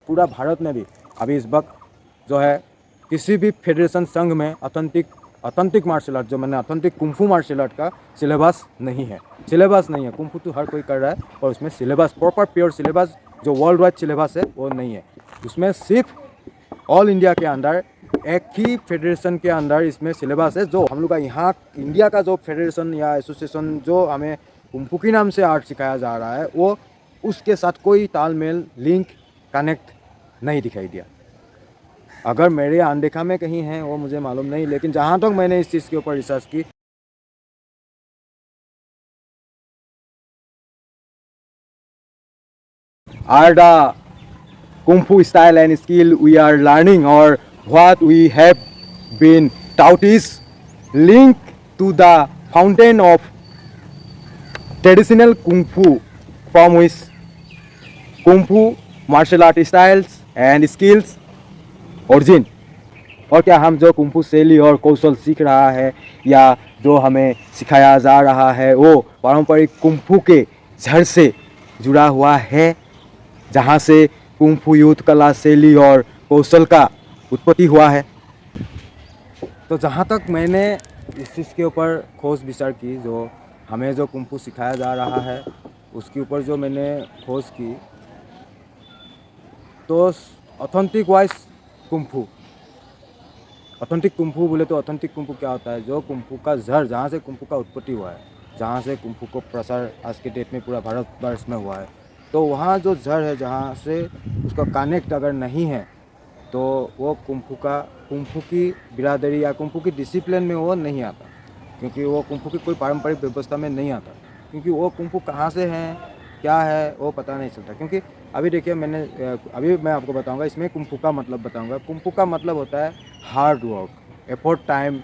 पूरा भारत में भी अभी इस वक्त जो है किसी भी फेडरेशन संघ में ऑथेंटिक मार्शल आर्ट जो मैंने ऑथेंटिक कुंफू मार्शल आर्ट का सिलेबस नहीं है। कुंफू तो हर कोई कर रहा है, और उसमें सिलेबस प्रॉपर प्योर सिलेबस जो वर्ल्ड वाइड सिलेबस है वो नहीं है। उसमें सिर्फ ऑल इंडिया के अंदर एक ही फेडरेशन के अंदर इसमें सिलेबस है, जो हम लोग का यहाँ इंडिया का जो फेडरेशन या एसोसिएशन जो हमें कुंफू के नाम से आर्ट सिखाया जा रहा है वो उसके साथ कोई तालमेल लिंक कनेक्ट नहीं दिखाई दिया। अगर मेरे अनदेखा में कहीं है वो मुझे मालूम नहीं, लेकिन जहाँ तक मैंने इस चीज़ के ऊपर रिसर्च की, are the kung fu style and skill we are learning, or what we have been taught is linked to the fountain of traditional kung fu, from which kung fu martial art styles and skills origin। और क्या हम जो kung fu शैली और कौशल सीख रहा है या जो हमें सिखाया जा रहा है वो पारंपरिक कुंफू के जड़ से जुड़ा हुआ है, जहाँ से कुंफू युद्ध कला शैली और कौशल का उत्पत्ति हुआ है। तो जहाँ तक मैंने इस चीज़ के ऊपर खोज विचार की, जो हमें जो कुंफू सिखाया जा रहा है उसके ऊपर जो मैंने खोज की, तो ऑथेंटिक वाइज कुंफू बोले तो ऑथेंटिक कुंफू क्या होता है? जो कुंफू का जड़, जहाँ से कुंफू का उत्पत्ति हुआ है, जहाँ से कुंफू को प्रसार आज के डेट में पूरा भारतवर्ष में हुआ है, तो वहाँ जो जड़ है जहाँ से उसका कनेक्ट अगर नहीं है तो वो कुंफू की बिरादरी या कुंफू की डिसिप्लिन में वो नहीं आता, क्योंकि वो कुंफू की कोई पारंपरिक व्यवस्था में नहीं आता, क्योंकि वो कुंफू कहाँ से हैं क्या है वो पता नहीं चलता। क्योंकि अभी देखिए अभी मैं आपको बताऊंगा, इसमें कुंफू का मतलब बताऊंगा। कुंफू का मतलब होता है hard work, effort, time,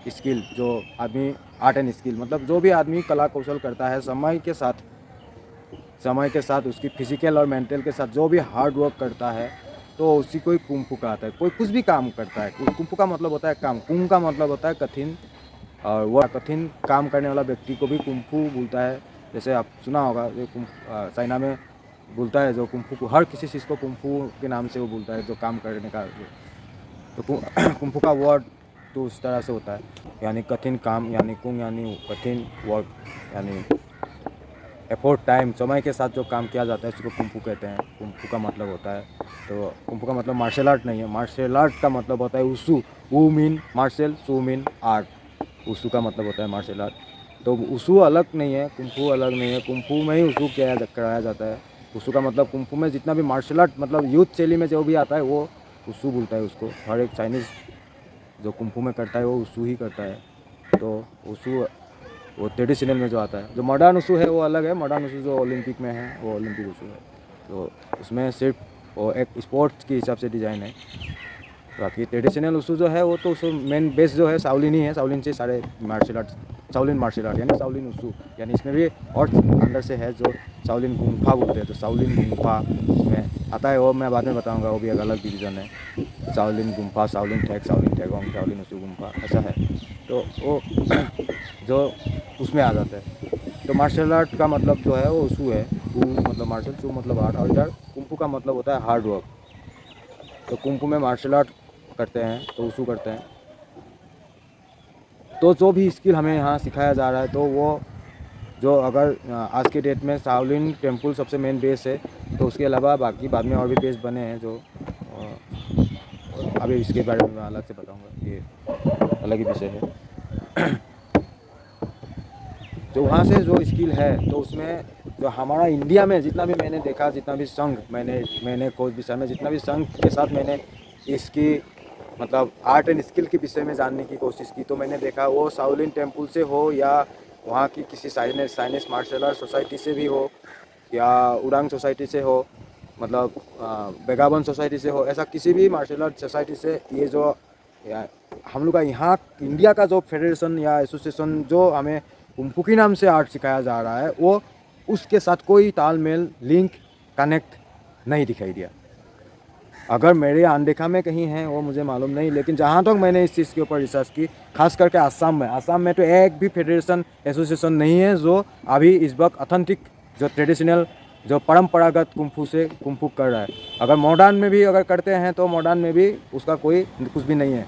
skill. जो आदमी आर्ट एंड स्किल मतलब जो भी आदमी कला कौशल करता है समय के साथ उसकी फिजिकल और मेंटल के साथ जो भी हार्ड वर्क करता है तो उसी को ही कुंफू कहता है। कोई कुछ भी काम करता है, कुंफू का मतलब होता है काम, कुंग का मतलब होता है कठिन, और वह कठिन काम करने वाला व्यक्ति को भी कुंफू बोलता है। जैसे आप सुना होगा जो चाइना में बोलता है, जो कुंफू को हर किसी चीज़ को कुंफू के नाम से वो बोलता है, जो काम करने का। तो कुंफू का वर्ड तो उस तरह से होता है, यानी कठिन काम, यानी कुंग यानी कठिन वर्क, यानी एफोर्ट, टाइम, समय के साथ जो काम किया जाता है उसको कुंफू कहते हैं। कुंफू का मतलब होता है, तो कुंफू का मतलब मार्शल आर्ट नहीं है। मार्शल आर्ट का मतलब होता है उसू। ऊ मीन मार्शल, सू मीन आर्ट। उसू का मतलब होता है मार्शल आर्ट। तो उसू अलग नहीं है, कुंफू अलग नहीं है। कुंफू में ही उसू कराया जाता है। उसू का मतलब कुंफू में जितना भी मार्शल आर्ट मतलब युद्ध शैली में जो भी आता है वो उसू बोलता है उसको। हर एक चाइनीज़ जो कुंफू में करता है वो उसू ही करता है। तो उसू वो ट्रेडिशनल में जो आता है। जो मॉडर्न उसू है वो अलग है। मॉडर्न उसू जो ओलंपिक में है वो ओलंपिक उसू है, तो उसमें सिर्फ वो एक स्पोर्ट्स के हिसाब से डिज़ाइन है। बाकी ट्रेडिशनल उसू जो है वो तो उसको मेन बेस जो है शाओलिन ही है। शाओलिन से सारे martial art, Shaolin martial art यानी शाओलिन उसू, यानी इसमें भी और अंदर से है जो शाओलिन गुम्फा बोलते हैं। तो शाओलिन गुम्फा इसमें आता है, वो मैं बाद में बताऊंगा, वो भी एक अलग डिवीज़न है। शाओलिन गुम्फा, शाओलिन टैग, शाओलिन टैगोंग, शाओलिन उसू गुम्फा ऐसा है। तो वो जो उसमें आ जाता है। तो मार्शल आर्ट का मतलब जो है वो उसू है। ऊ मतलब मार्शल, सू मतलब आर्ट, और इधर कुंफू का मतलब होता है हार्ड वर्क। तो कुंफू में मार्शल आर्ट करते हैं तो उसू करते हैं। तो जो भी स्किल हमें यहाँ सिखाया जा रहा है, तो वो जो अगर आज के डेट में शाओलिन टेम्पल सबसे मेन बेस है, तो उसके अलावा बाकी बाद में और भी बेस बने हैं जो अभी इसके बारे में मैं अलग से बताऊंगा, ये अलग ही विषय है। जो वहाँ से जो स्किल है, तो उसमें जो हमारा इंडिया में जितना भी मैंने देखा, जितना भी संघ मैंने खोज विषय में जितना भी संघ के साथ मैंने इसकी मतलब आर्ट एंड स्किल के विषय में जानने की कोशिश की, तो मैंने देखा वो शाओलिन टेम्पल से हो या वहाँ की किसी साइनिस मार्शल आर्ट सोसाइटी से भी हो या उरांग सोसाइटी से हो, मतलब बेगावन सोसाइटी से हो, ऐसा किसी भी मार्शल आर्ट सोसाइटी से ये जो हम लोग का यहाँ इंडिया का जो फेडरेशन या एसोसिएशन जो हमें कुंफू के नाम से आर्ट सिखाया जा रहा है वो उसके साथ कोई तालमेल लिंक कनेक्ट नहीं दिखाई दिया। अगर मेरे अनदेखा में कहीं है वो मुझे मालूम नहीं, लेकिन जहाँ तक मैंने इस चीज़ के ऊपर रिसर्च की, खास करके आसाम में तो एक भी फेडरेशन एसोसिएशन नहीं है जो अभी इस वक्त ऑथेंटिक जो ट्रेडिशनल जो परंपरागत कुंफू से कुंफू कर रहा है। अगर मॉडर्न में भी अगर करते हैं तो मॉडर्न में भी उसका कोई कुछ भी नहीं है।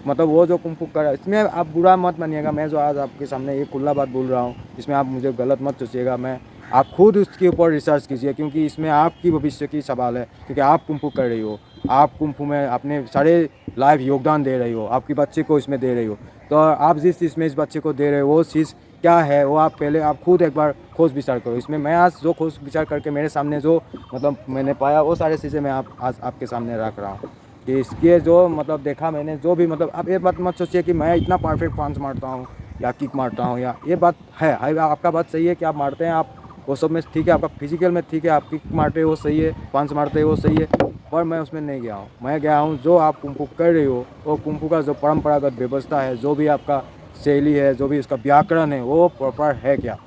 मतलब वो जो कुंफू कर रहा है, इसमें आप बुरा मत मानिएगा, मैं जो आज आपके सामने ये खुला बात बोल रहा हूँ, इसमें आप मुझे गलत मत सोचिएगा। मैं आप खुद उसके ऊपर रिसर्च कीजिए, क्योंकि इसमें आपकी भविष्य की सवाल है, क्योंकि आप कुंफू कर रही हो, आप कुंफू में अपने सारे लाइफ योगदान दे रही हो, आपकी बच्चे को इसमें दे रही हो। तो आप जिस चीज़ में इस बच्चे को दे रहे हो वो चीज़ क्या है, वो आप पहले आप खुद एक बार खोज विचार करो। इसमें मैं आज जो खोज विचार करके मेरे सामने जो मतलब मैंने पाया, वो सारे चीज़ें मैं आज आपके सामने रख रहा हूँ कि इसके जो मतलब देखा मैंने, जो भी मतलब आप ये बात मत सोचिए कि मैं इतना परफेक्ट पंच मारता हूँ या किक मारता हूँ, या ये बात है आपका बात सही है कि आप मारते हैं, आप वो सब में ठीक है, आपका फिजिकल में ठीक है, आप किक मारते हो वो सही है, पंच मारते हो वो सही है, पर मैं उसमें नहीं गया हूँ। मैं गया हूँ जो आप कुंफू कर रही हो, वो कुंफू का जो परंपरागत व्यवस्था है, जो भी आपका शैली है, जो भी उसका व्याकरण है, वो प्रॉपर है क्या।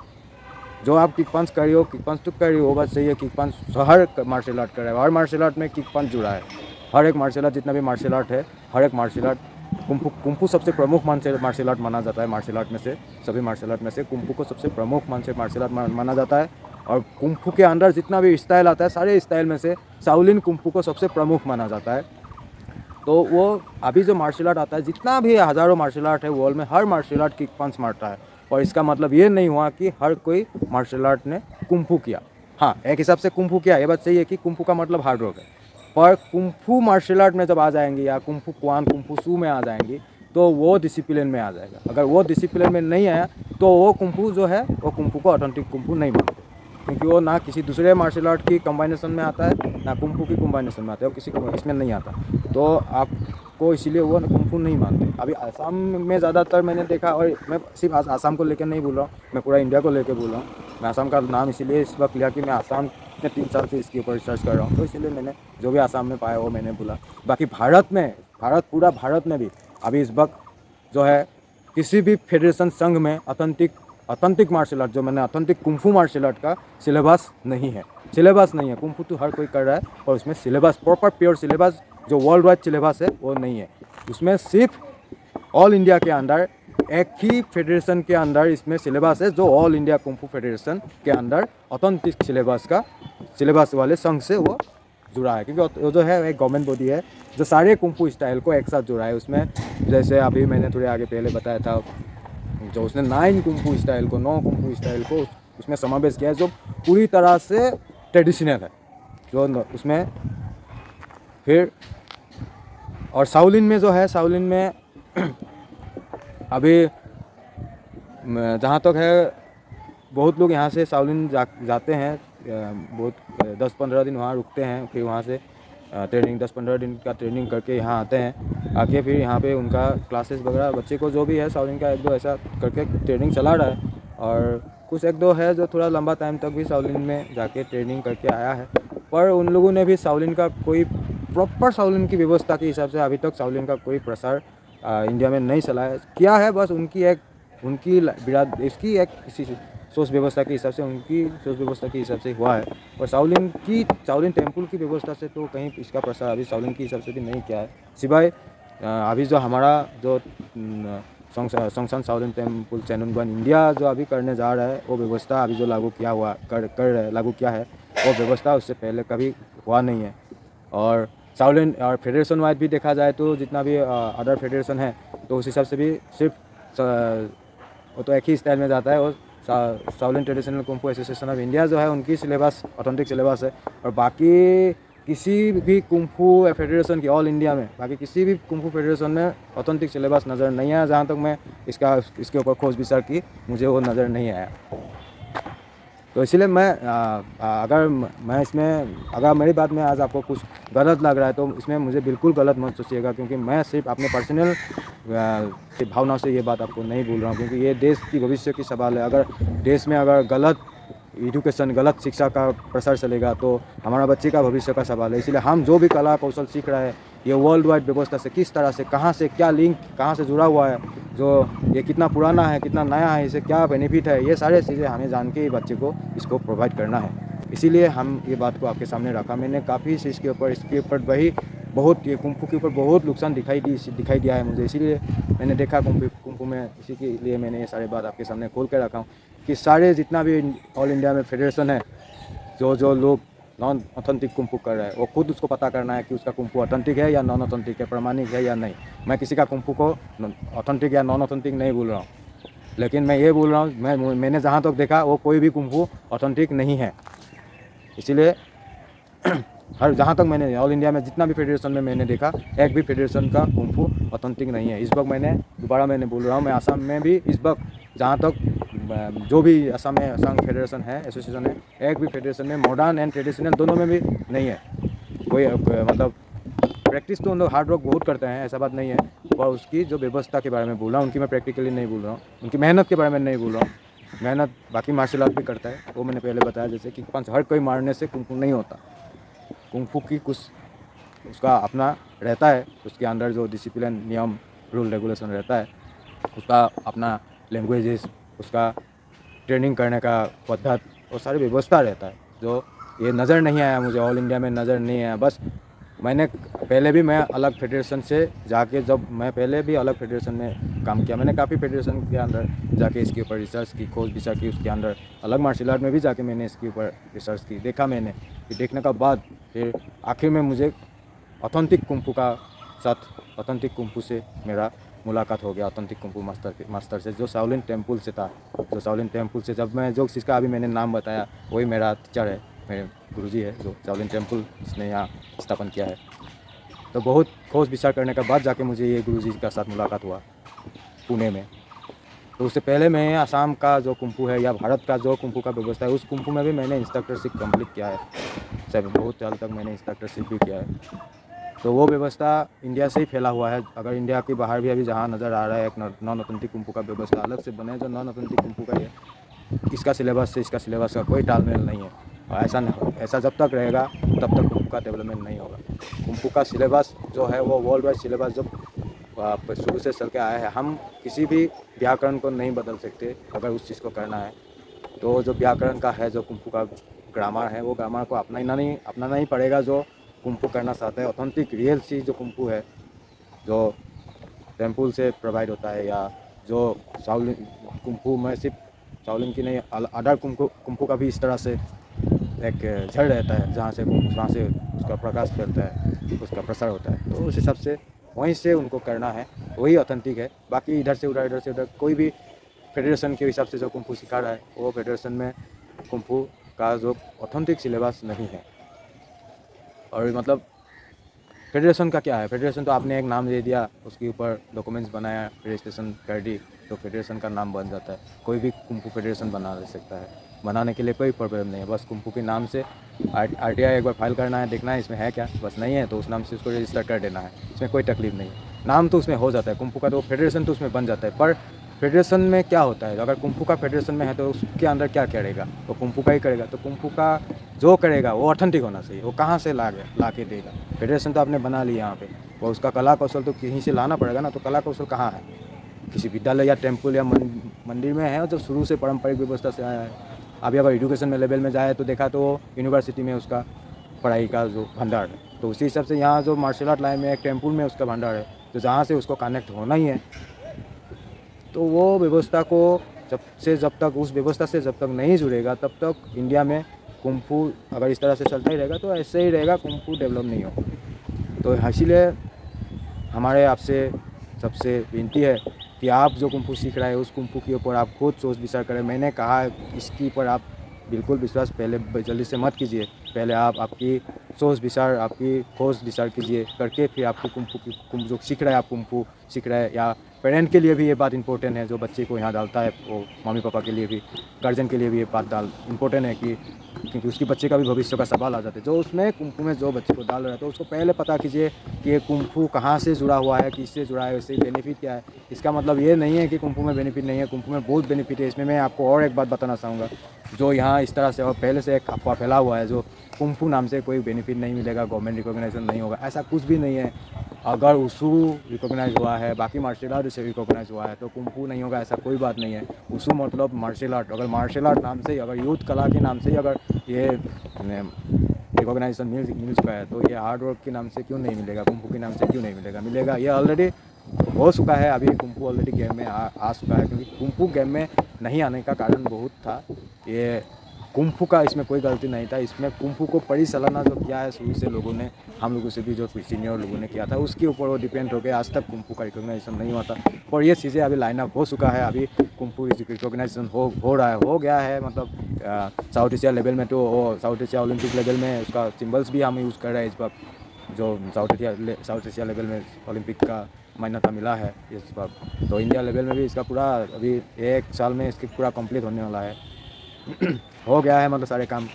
जो आप किक पंच कर रही हो, किक पंच तो कर रही हो, बात सही है, किक पंच हर मार्शल आर्ट कर रहा है, हर मार्शल आर्ट में किक पंच जुड़ा है। हर एक मार्शल आर्ट, जितना भी मार्शल आर्ट है, हर एक मार्शल आर्ट, कुंफू सबसे प्रमुख मार्शल आर्ट माना जाता है। मार्शल आर्ट में से, सभी मार्शल आर्ट में से कुंफू को सबसे प्रमुख मार्शल आर्ट माना जाता है। और कुंफू के अंदर जितना भी स्टाइल आता है, सारे स्टाइल में से शाओलिन कुंफू को सबसे प्रमुख माना जाता है। तो वो अभी जो मार्शल आर्ट आता है, जितना भी हज़ारों मार्शल आर्ट है वर्ल्ड में, हर मार्शल आर्ट किक पंच मारता है। और इसका मतलब ये नहीं हुआ कि हर कोई मार्शल आर्ट ने कुंफू किया। हाँ, एक हिसाब से कुंफू किया, ये बात सही है कि कुंफू का मतलब हार्ड रॉक है, पर कुंफू मार्शल आर्ट में जब आ जाएंगी, या कुंफू क्वान, कुंफू सू में आ जाएंगी, तो वो डिसिप्लिन में आ जाएगा। अगर वो डिसिप्लिन में नहीं आया तो वो कुंफू जो है, वो कुंफू को ऑथेंटिक कुंफू नहीं मानते, क्योंकि वो ना किसी दूसरे मार्शल आर्ट की कॉम्बिनेशन में आता है, ना कुंफू की कॉम्बिनेशन में आता है, वो किसी को इसमें नहीं आता। तो आपको इसीलिए वो कुंफू नहीं मानते। अभी आसाम में ज़्यादातर मैंने देखा, और मैं सिर्फ आसाम को लेकर नहीं बोल रहा हूँ, मैं पूरा इंडिया को लेकर बोल रहा हूँ। मैं आसाम का नाम इसीलिए इस वक्त लिया कि मैं आसाम में 3 साल से इसके ऊपर रिसर्च कर रहा हूँ, तो इसीलिए मैंने जो भी आसाम में पाया वो मैंने बोला। बाकी भारत में, पूरा भारत में भी अभी इस वक्त जो है, किसी भी फेडरेशन संघ में ऑथेंटिक मार्शल आर्ट, जो मैंने ऑथेंटिक कुंफू मार्शल आर्ट का सिलेबस नहीं है। सिलेबस नहीं है, कुंफू तो हर कोई कर रहा है, और उसमें सिलेबस, प्रॉपर प्योर सिलेबस जो वर्ल्ड वाइड सिलेबस है वो नहीं है। उसमें सिर्फ ऑल इंडिया के अंदर एक ही फेडरेशन के अंदर इसमें सिलेबस है, जो ऑल इंडिया कुंफू फेडरेशन के अंदर ऑथेंटिक सिलेबस वाले संघ से वो जुड़ा है, क्योंकि वो जो है एक गवर्नमेंट बॉडी है जो सारे कुंफू स्टाइल को एक साथ जुड़ा है। उसमें जैसे अभी मैंने थोड़े आगे पहले बताया था, जो उसने 9 कुंफू स्टाइल को उसमें समावेश किया है, जो पूरी तरह से ट्रेडिशनल है, जो उसमें फिर। और शाओलिन में जो है, शाओलिन में अभी जहाँ तक है, बहुत लोग यहाँ से शाओलिन जाते हैं, बहुत 10-15 दिन वहाँ रुकते हैं, फिर वहाँ से ट्रेनिंग 10-15 दिन का ट्रेनिंग करके यहाँ आते हैं, आके फिर यहाँ पे उनका क्लासेस वगैरह, बच्चे को जो भी है शाओलिन का 1-2 ऐसा करके ट्रेनिंग चला रहा है। और कुछ 1-2 है जो थोड़ा लंबा टाइम तक भी शाओलिन में जाके ट्रेनिंग करके आया है, पर उन लोगों ने भी शाओलिन का कोई प्रॉपर, शाओलिन की व्यवस्था के हिसाब से अभी तक शाओलिन का कोई प्रसार इंडिया में नहीं चलाया किया है। बस उनकी इसकी एक किसी सोच व्यवस्था के हिसाब से, उनकी सोच व्यवस्था के हिसाब से हुआ है। और शाओलिन टेम्पल की व्यवस्था से तो कहीं इसका प्रसार अभी शाओलिन के हिसाब से भी नहीं किया है, सिवाय अभी जो हमारा जो संगसन शाओलिन टेम्पल चैनुनगन इंडिया जो अभी करने जा रहा है, वो व्यवस्था अभी जो लागू किया है, वो व्यवस्था उससे पहले कभी हुआ नहीं है। और शाओलिन और फेडरेशन वाइज भी देखा जाए तो जितना भी अदर फेडरेशन है, तो उस हिसाब से भी सिर्फ वो तो एक ही स्टाइल में जाता है। और Shaolin traditional kung fu association of India जो है, उनकी सिलेबस ऑथेंटिक सिलेबस है। और बाकी किसी भी कुंफू फेडरेशन की ऑल इंडिया में, बाकी किसी भी कुंफू फेडरेशन में ऑथेंटिक सिलेबस नज़र नहीं आया। जहाँ तक मैं इसके ऊपर खोज विचार की, मुझे वो नज़र नहीं आया। तो इसलिए अगर मेरी बात में आज आपको कुछ गलत लग रहा है, तो इसमें मुझे बिल्कुल गलत मत सोचिएगा, क्योंकि मैं सिर्फ अपने पर्सनल भावना से ये बात आपको नहीं बोल रहा हूँ, क्योंकि ये देश की भविष्य की सवाल है। अगर देश में अगर गलत एजुकेशन, गलत शिक्षा का प्रसार चलेगा, तो हमारा बच्चे का भविष्य का सवाल है। इसलिए हम जो भी कला कौशल सीख रहे हैं, ये वर्ल्ड वाइड व्यवस्था से किस तरह से, कहाँ से क्या लिंक, कहाँ से जुड़ा हुआ है, जो ये कितना पुराना है, कितना नया है, इससे क्या बेनिफिट है, ये सारे चीज़ें हमें जान के ही बच्चे को इसको प्रोवाइड करना है। इसीलिए हम ये बात को आपके सामने रखा। मैंने काफ़ी इसके ऊपर वही बहुत, ये कुंफू के ऊपर बहुत नुकसान दिखाई दिया है मुझे, इसीलिए मैंने देखा कुंफू में, इसी के लिए मैंने ये सारे बात आपके सामने खोल कर रखा हूँ कि सारे जितना भी ऑल इंडिया में फेडरेशन है, जो जो लोग नॉन ऑथेंटिक कुंफू कर रहे हैं वो खुद उसको पता करना है कि उसका कुंफू ऑथेंटिक है या नॉन ऑथेंटिक है, प्रमाणिक है या नहीं। मैं किसी का कुंफू को ऑथेंटिक या नॉन ऑथेंटिक नहीं बोल रहा हूँ, लेकिन मैं ये बोल रहा हूँ मैंने जहाँ तक देखा वो कोई भी कुंफू ऑथेंटिक नहीं है। इसीलिए हर जहाँ तक मैंने ऑल इंडिया में जितना भी फेडरेशन में मैंने देखा, एक भी फेडरेशन का कुंफू ऑथेंटिक नहीं है। इस वक्त मैंने बोल रहा हूँ, मैं आसाम में भी इस वक्त जहाँ तक जो भी असम में असम फेडरेशन है, एसोसिएशन है, एक भी फेडरेशन में मॉडर्न एंड ट्रेडिशनल दोनों में भी नहीं है कोई। मतलब प्रैक्टिस तो उन लोग हार्ड वर्क बहुत करते हैं, ऐसा बात नहीं है, और उसकी जो व्यवस्था के बारे में बोल रहा हूँ, उनकी मैं प्रैक्टिकली नहीं बोल रहा हूँ, उनकी मेहनत के बारे में नहीं बोल रहा हूँ। मेहनत बाकी मार्शल आर्ट भी करता है, वो मैंने पहले बताया, जैसे कि पंच हर कोई मारने से कुंफू नहीं होता। कुंफू की कुछ उसका अपना रहता है, उसके अंदर जो डिसिप्लिन, नियम, रूल रेगुलेशन रहता है, उसका अपना लैंग्वेजेस, उसका ट्रेनिंग करने का पद्धत, वो सारी व्यवस्था रहता है, जो ये नज़र नहीं आया मुझे, ऑल इंडिया में नज़र नहीं आया। बस मैंने पहले भी मैं अलग फेडरेशन से जाके, जब मैं पहले भी अलग फेडरेशन में काम किया, मैंने काफ़ी फेडरेशन के अंदर जाके इसके ऊपर रिसर्च की, खोज बिछा की, उसके अंदर अलग मार्शल आर्ट में भी जाके मैंने इसके ऊपर रिसर्च की, देखा मैंने। फिर देखने का बाद फिर आखिर में मुझे ऑथेंटिक कुंफू का साथ ऑथेंटिक कुंफू से मेरा मुलाकात हो गया, ऑथेंटिक कुंफू मास्टर से, जो शाओलिन टेम्पल से था। जो शाओलिन टेम्पल से जब मैं जो जिसका अभी मैंने नाम बताया, वही मेरा टीचर है, मेरे गुरुजी है, जो शाओलिन टेम्पल इसने यहाँ स्थापन किया है। तो बहुत खोज विचार करने के बाद जाके मुझे ये गुरुजी का साथ मुलाकात हुआ पुणे में। तो उससे पहले मैं आसाम का जो कुंफू है या भारत का जो कुंफू का व्यवस्था है, उस कुंफू में भी मैंने इंस्ट्रक्टरशिप कंप्लीट किया है, सब बहुत हद तक मैंने इंस्ट्रक्टरशिप भी किया है। तो वो व्यवस्था इंडिया से ही फैला हुआ है। अगर इंडिया के बाहर भी अभी जहाँ नज़र आ रहा है एक नॉन ऑथेंटिक कुंफू का व्यवस्था अलग से बने, जो नॉन ऑथेंटिक कुंफू का है, इसका सिलेबस से इसका सिलेबस का कोई तालमेल नहीं है। और ऐसा जब तक रहेगा तब तक कुंफू का डेवलपमेंट नहीं होगा। कुंफू का सिलेबस जो है वो वर्ल्ड वाइड सिलेबस जब शुरू से चल के आया है। हम किसी भी व्याकरण को नहीं बदल सकते अगर उस चीज़ को करना है। तो जो व्याकरण का है, जो कुंफू का ग्रामर है, वो ग्रामर को अपनाना ही पड़ेगा। जो कुंफू करना चाहता है, ऑथेंटिक रियल चीज़ जो कुंफू है, जो टेम्पल से प्रोवाइड होता है, या जो शाओलिन कुंफू में सिर्फ शाओलिन की नहीं, अदर कुंफू का भी इस तरह से एक जड़ रहता है, जहाँ से उसका प्रकाश फैलता है, उसका प्रसार होता है। तो उस हिसाब से वहीं से उनको करना है, वही ऑथेंटिक है। बाकी इधर से उधर कोई भी फेडरेशन के हिसाब से जो कुंफू सिखा रहा है, वो फेडरेशन में कुंफू का जो ऑथेंटिक सिलेबस नहीं है। और मतलब फेडरेशन का क्या है, फेडरेशन तो आपने एक नाम दे दिया, उसके ऊपर डॉक्यूमेंट्स बनाया, रजिस्ट्रेशन कर दी, तो फेडरेशन का नाम बन जाता है। कोई भी कुंफू फेडरेशन बना ले सकता है, बनाने के लिए कोई प्रॉब्लम नहीं है। बस कुंफू के नाम से RTI एक बार फाइल करना है, देखना है इसमें है क्या, बस नहीं है तो उस नाम से उसको रजिस्टर कर देना है, इसमें कोई तकलीफ नहीं है। नाम तो उसमें हो जाता है कुंफू का, तो फेडरेशन तो उसमें बन जाता है। पर फेडरेशन में क्या होता है, अगर कुंफू का फेडरेशन में है तो उसके अंदर क्या करेगा, वो कुंफू का ही करेगा। तो कुंफू का जो करेगा वो ऑथेंटिक होना चाहिए। वो कहाँ से ला के देगा, फेडरेशन तो आपने बना लिया यहाँ पे, वो उसका कला कौशल तो कहीं से लाना पड़ेगा ना। तो कला कौशल कहाँ है, किसी विद्यालय या टेम्पल या मंदिर में है, जो शुरू से पारंपरिक व्यवस्था से आया है। अभी अगर एजुकेशन में लेवल में जाए तो देखा तो यूनिवर्सिटी में उसका पढ़ाई का जो भंडार है, तो उसी हिसाब से यहाँ जो मार्शल आर्ट लाइन में एक टेम्पल में उसका भंडार है, तो जहाँ से उसको कनेक्ट होना ही है। तो वो व्यवस्था को जब तक उस व्यवस्था से जब तक नहीं जुड़ेगा, तब तक इंडिया में कुंफू अगर इस तरह से चलता ही रहेगा तो ऐसे ही रहेगा, कुंफू डेवलप नहीं होगा। तो इसीलिए हमारे आपसे सबसे विनती है कि आप जो कुंफू सीख रहे हैं, उस कुंफू के ऊपर आप खुद सोच विचार करें। मैंने कहा इसके ऊपर आप बिल्कुल विश्वास पहले जल्दी से मत कीजिए। पहले आप आपकी सोच विचार, आपकी खोज विचार कीजिए, करके फिर आपको कुंफू जो सीख रहे हैं, आप कुंफू सीख रहे हैं, या पेरेंट के लिए भी ये बात इंपॉर्टेंट है, जो बच्चे को यहाँ डालता है, वो मम्मी पापा के लिए भी, गार्जियन के लिए भी ये बात इंपॉर्टेंट है कि क्योंकि उसकी बच्चे का भी भविष्य का सवाल आ जाता है। जो उसमें कुंफू में जो बच्चे को डाल रहा है, तो उसको पहले पता कीजिए कि ये कुंफू कहाँ से जुड़ा हुआ है, किससे जुड़ा है, इससे बेनिफिट क्या है। इसका मतलब ये नहीं है कि कुंफू में बेनिफिट नहीं है, कुंफू में बहुत बेनिफिट है। इसमें मैं आपको और एक बात बताना चाहूँगा, जो यहाँ इस तरह से और पहले से एक अफवाह फैला हुआ है, जो कुंफू नाम से कोई बेनिफिट नहीं मिलेगा, गवर्नमेंट रिकॉग्नाइजेशन नहीं होगा, ऐसा कुछ भी नहीं है। अगर उसू रिकॉग्नाइज हुआ है, बाकी मार्शल आर्ट से रिकॉग्नाइज हुआ है, तो कुंफू नहीं होगा, ऐसा कोई बात नहीं है। उसू मतलब मार्शल आर्ट, अगर मार्शल आर्ट नाम से ही, अगर यूथ कला के नाम से ही अगर ये रिकॉग्नाइजेशन मिल चुका है, तो ये हार्ड वर्क के नाम से क्यों नहीं मिलेगा, कुंफू के नाम से क्यों नहीं मिलेगा। ये ऑलरेडी हो चुका है। अभी कुंफू ऑलरेडी गेम में आ चुका है, क्योंकि कुंफू गेम में नहीं आने का कारण बहुत था। ये कुंफू का इसमें कोई गलती नहीं था। इसमें कुंफू को परिचालना जो किया है शुरू से लोगों ने, हम लोगों से भी जो सीनियर लोगों ने किया था, उसके ऊपर वो डिपेंड हो गया। आज तक कुंफू का रिकॉग्नाइजेशन नहीं हुआ था और ये चीज़ें अभी लाइन अप हो चुका है। अभी कुंफू रिकॉग्नाइजेशन हो रहा है, हो गया है। मतलब साउथ एशिया लेवल में तो साउथ एशिया ओलंपिक लेवल में उसका सिम्बल्स भी हम यूज़ कर रहे हैं इस बार। जो साउथ एशिया लेवल में ओलंपिक का मान्यता मिला है इस बार, तो इंडिया लेवल में भी इसका पूरा अभी 1 साल में इसके पूरा कंप्लीट होने वाला है। हो गया है मतलब सारे काम।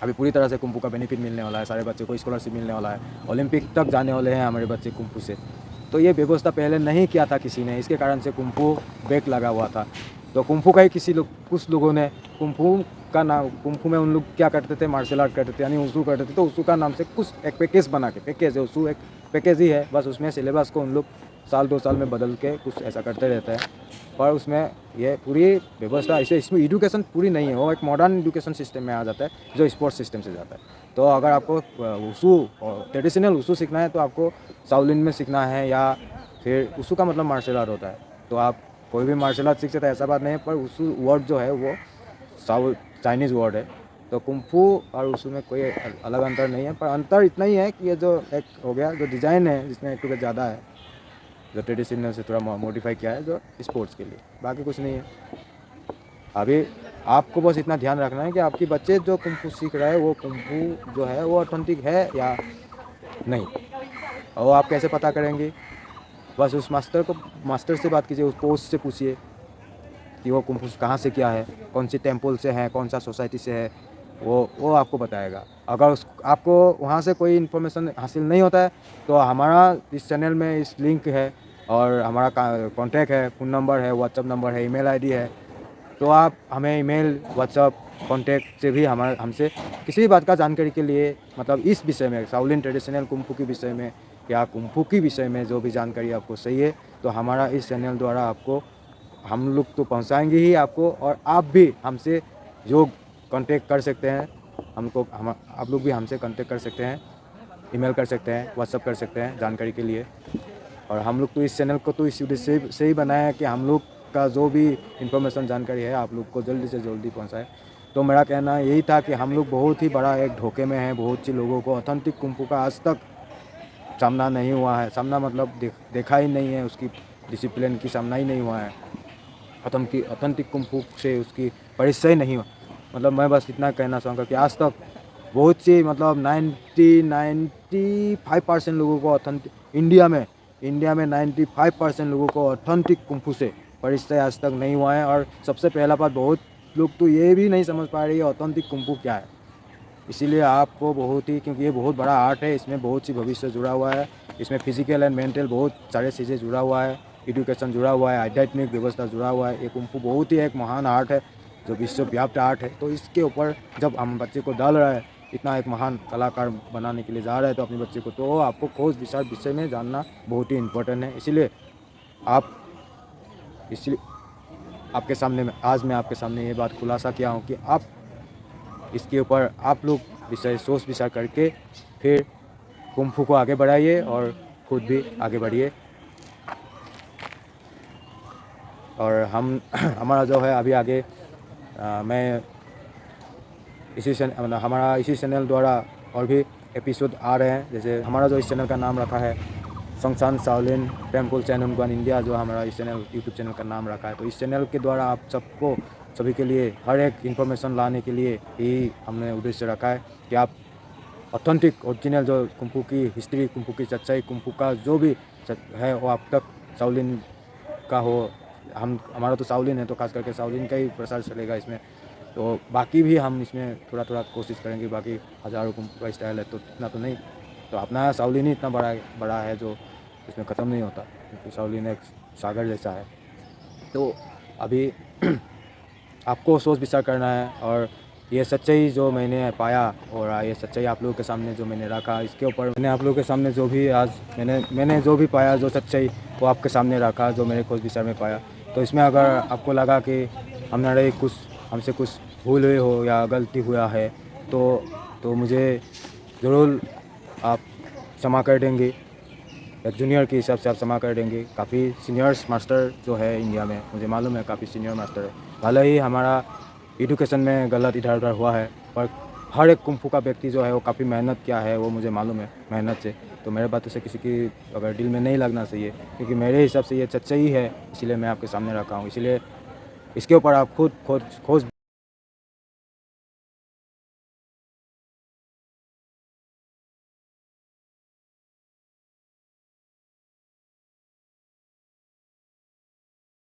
अभी पूरी तरह से कुंफू का बेनिफिट मिलने वाला है, सारे बच्चे को स्कॉलरशिप मिलने वाला है, ओलंपिक तक जाने वाले हैं हमारे बच्चे कुंफू से। तो ये व्यवस्था पहले नहीं किया था किसी ने, इसके कारण से कुंफू ब्रेक लगा हुआ था। तो कुंफू का ही कुछ लोगों ने कुंफू का नाम, कुंफू में उन लोग क्या करते थे, मार्शल आर्ट करते थे, यानी उसू करते थे। तो उसू का नाम से कुछ एक पैकेज बना के, पैकेज है उसू, एक पैकेज ही है बस। उसमें सिलेबस को उन लोग साल 2 साल में बदल के कुछ ऐसा करते रहते हैं, पर उसमें ये पूरी व्यवस्था ऐसे, इसमें एजुकेशन पूरी नहीं है। वो एक मॉडर्न एजुकेशन सिस्टम में आ जाता है जो स्पोर्ट्स सिस्टम से जाता है। तो अगर आपको उसू ट्रेडिशनल उसू सीखना है तो आपको शाओलिन में सीखना है, या फिर उसू का मतलब मार्शल आर्ट होता है। तो आप कोई भी मार्शल आर्ट सीख सकते हैं, ऐसा बात नहीं है। पर उसू वर्ड जो है वो चाइनीज़ वर्ड है। तो कुंफू और उसू में कोई अलग अंतर नहीं है, पर अंतर इतना ही है कि ये जो एक हो गया जो डिज़ाइन है जिसमें एक ज़्यादा है, जो ट्रेडिशनल से थोड़ा मॉडिफाई किया है जो स्पोर्ट्स के लिए, बाकी कुछ नहीं है। अभी आपको बस इतना ध्यान रखना है कि आपके बच्चे जो कुंफू सीख रहा है वो कुंफू जो है वो ऑथेंटिक है या नहीं। और आप कैसे पता करेंगे? बस उस मास्टर से बात कीजिए, उस कोच से पूछिए कि वो कुंफू कहाँ से किया है, कौन सी टेम्पल से है, कौन सा सोसाइटी से है, वो आपको बताएगा। अगर आपको वहाँ से कोई इन्फॉर्मेशन हासिल नहीं होता है तो हमारा इस चैनल में इस लिंक है और हमारा कॉन्टैक्ट है, फ़ोन नंबर है, व्हाट्सअप नंबर है, ईमेल आईडी है। तो आप हमें ईमेल, व्हाट्सअप, कॉन्टैक्ट से भी हमसे किसी भी बात का जानकारी के लिए, मतलब इस विषय में शाओलिन ट्रेडिशनल कुंफू के विषय में या कुंफू के विषय में जो भी जानकारी आपको चाहिए, तो हमारा इस चैनल द्वारा आपको हम लोग तो पहुंचाएंगे ही आपको, और आप भी हमसे जो कांटेक्ट कर सकते हैं, आप लोग भी हमसे कांटेक्ट कर सकते हैं, ईमेल कर सकते हैं, व्हाट्सअप कर सकते हैं जानकारी के लिए। और हम लोग तो इस चैनल को तो इस उद्देश्य से ही बनाया है कि हम लोग का जो भी इंफॉर्मेशन जानकारी है आप लोग को जल्दी से जल्दी पहुंचाए। तो मेरा कहना यही था कि हम लोग बहुत ही बड़ा एक धोखे में हैं। बहुत सी लोगों को ऑथेंटिक कुंफू का आज तक सामना नहीं हुआ है, सामना मतलब देखा ही नहीं है, उसकी डिसिप्लिन की सामना ही नहीं हुआ है, ऑथेंटिक कुंफू से उसकी परिचय नहीं हुआ। मतलब मैं बस इतना कहना चाहूँगा कि आज तक बहुत सी, मतलब 95% लोगों को ऑथेंटिक इंडिया में 95% लोगों को ऑथेंटिक कुंफू से परिचय आज तक नहीं हुआ है। और सबसे पहला बात, बहुत लोग तो ये भी नहीं समझ पा रहे हैं ऑथेंटिक कुंफू क्या है। इसीलिए आपको बहुत ही, क्योंकि ये बहुत बड़ा आर्ट है, इसमें बहुत सी भविष्य जुड़ा हुआ है, इसमें फिजिकल एंड मेंटल बहुत सारे चीज़ें जुड़ा हुआ है, एजुकेशन जुड़ा हुआ है, आध्यात्मिक व्यवस्था जुड़ा हुआ है। ये कुंफू बहुत ही एक महान आर्ट है जो विश्वव्याप्त आर्ट है। तो इसके ऊपर जब हम बच्चे को डाल रहे हैं, इतना एक महान कलाकार बनाने के लिए जा रहे हैं तो अपने बच्चे को, तो आपको खोज विचार विषय में जानना बहुत ही इम्पोर्टेंट है। इसीलिए आपके सामने आज मैं आपके सामने ये बात खुलासा किया हूँ कि आप इसके ऊपर आप लोग सोच विचार करके फिर कुंफू को आगे बढ़ाइए और खुद भी आगे बढ़िए। और हम हमारा जो है अभी आगे मैं हमारा इसी चैनल द्वारा और भी एपिसोड आ रहे हैं। जैसे हमारा जो इस चैनल का नाम रखा है संगसान शाओलिन टेम्पल चैनल इंडिया, जो हमारा इस चैनल यूट्यूब चैनल का नाम रखा है। तो इस चैनल के द्वारा आप सभी के लिए हर एक इन्फॉर्मेशन लाने के लिए ही हमने उद्देश्य रखा है कि आप ऑथेंटिक ओरिजिनल जो कुंफू की हिस्ट्री, कुंफू की सच्चाई, कुंफू का जो भी है वो आप तक शाओलिन का हो। हमारा तो शाओलिन है तो खास करके शाओलिन का ही प्रसार चलेगा इसमें। तो बाकी भी हम इसमें थोड़ा थोड़ा कोशिश करेंगे। बाकी हज़ारों कुंफू का स्टाइल है तो इतना तो नहीं, तो अपना शाओलिन ही इतना बड़ा है जो इसमें ख़त्म नहीं होता, क्योंकि शाओलिन एक सागर जैसा है। तो अभी आपको सोच विचार करना है, और ये सच्चाई जो मैंने पाया और ये सच्चाई आप लोगों के सामने जो मैंने रखा, इसके ऊपर मैंने आप लोगों के सामने जो भी आज मैंने जो भी पाया, जो सच्चाई वो आपके सामने रखा, जो मेरे खोज विचार में पाया। तो इसमें अगर आपको लगा कि हमसे कुछ भूल हुई हो या गलती हुआ है तो मुझे ज़रूर आप क्षमा कर देंगे। एक जूनियर के हिसाब से आप क्षमा कर देंगे। काफ़ी सीनियर्स मास्टर जो है इंडिया में, मुझे मालूम है काफ़ी सीनियर मास्टर है। भले ही हमारा एजुकेशन में गलत इधर उधर हुआ है, पर हर एक कुंफू का व्यक्ति जो है वो काफ़ी मेहनत किया है, वो मुझे मालूम है मेहनत से। तो मेरे बातों से किसी की अगर दिल में नहीं लगना चाहिए, क्योंकि मेरे हिसाब से ये सच्चाई है, इसीलिए मैं आपके सामने रखा हूँ। इसीलिए इसके ऊपर आप खुद खोजबीन